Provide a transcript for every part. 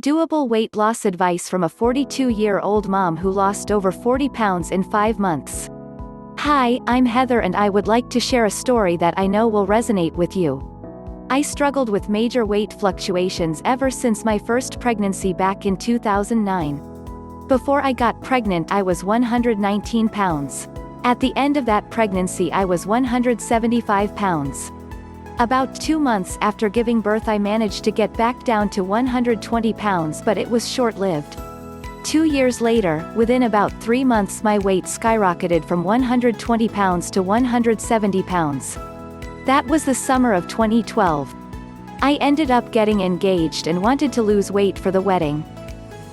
Doable weight loss advice from a 42-year-old mom who lost over 40 pounds in 5 months. Hi, I'm Heather and I would like to share a story that I know will resonate with you. I struggled with major weight fluctuations ever since my first pregnancy back in 2009. Before I got pregnant I was 119 pounds. At the end of that pregnancy I was 175 pounds. About 2 months after giving birth I managed to get back down to 120 pounds, but it was short-lived. 2 years later, within about 3 months my weight skyrocketed from 120 pounds to 170 pounds. That was the summer of 2012. I ended up getting engaged and wanted to lose weight for the wedding.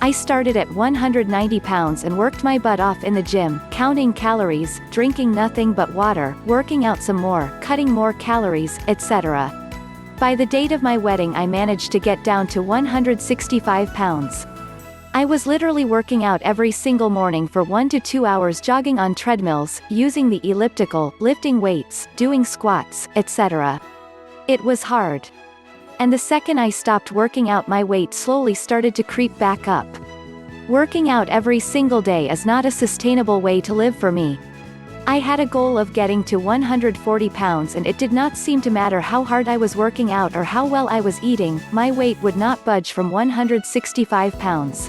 I started at 190 pounds and worked my butt off in the gym, counting calories, drinking nothing but water, working out some more, cutting more calories, etc. By the date of my wedding I managed to get down to 165 pounds. I was literally working out every single morning for 1 to 2 hours, jogging on treadmills, using the elliptical, lifting weights, doing squats, etc. It was hard. And the second I stopped working out my weight slowly started to creep back up. Working out every single day is not a sustainable way to live for me. I had a goal of getting to 140 pounds and it did not seem to matter how hard I was working out or how well I was eating, my weight would not budge from 165 pounds.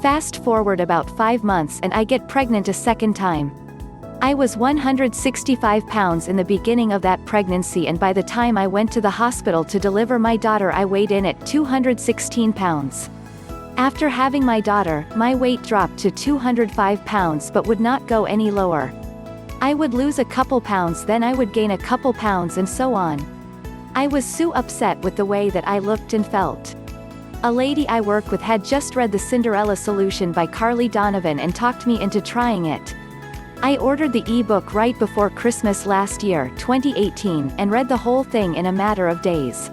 Fast forward about 5 months and I get pregnant a second time. I was 165 pounds in the beginning of that pregnancy, and by the time I went to the hospital to deliver my daughter I weighed in at 216 pounds. After having my daughter, my weight dropped to 205 pounds but would not go any lower. I would lose a couple pounds, then I would gain a couple pounds, and so on. I was so upset with the way that I looked and felt. A lady I work with had just read The Cinderella Solution by Carly Donovan and talked me into trying it. I ordered the ebook right before Christmas last year, 2018, and read the whole thing in a matter of days.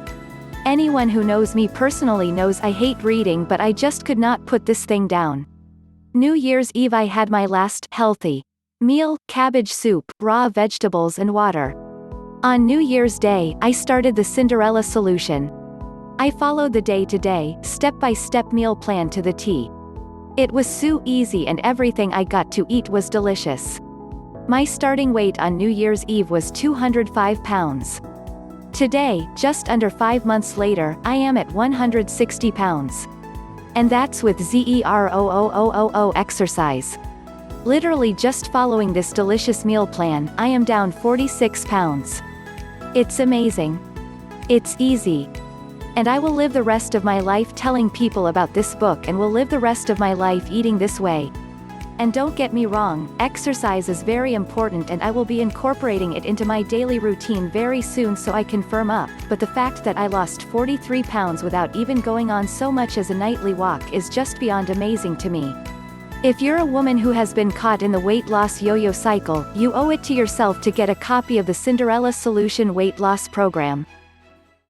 Anyone who knows me personally knows I hate reading, but I just could not put this thing down. New Year's Eve I had my last healthy meal, cabbage soup, raw vegetables and water. On New Year's Day, I started the Cinderella Solution. I followed the day-to-day, step-by-step meal plan to the T. It was so easy and everything I got to eat was delicious. My starting weight on New Year's Eve was 205 pounds. Today, just under 5 months later, I am at 160 pounds. And that's with zero exercise. Literally just following this delicious meal plan, I am down 46 pounds. It's amazing. It's easy. And I will live the rest of my life telling people about this book and will live the rest of my life eating this way. And don't get me wrong, exercise is very important and I will be incorporating it into my daily routine very soon so I can firm up, but the fact that I lost 43 pounds without even going on so much as a nightly walk is just beyond amazing to me. If you're a woman who has been caught in the weight loss yo-yo cycle, you owe it to yourself to get a copy of the Cinderella Solution weight loss program.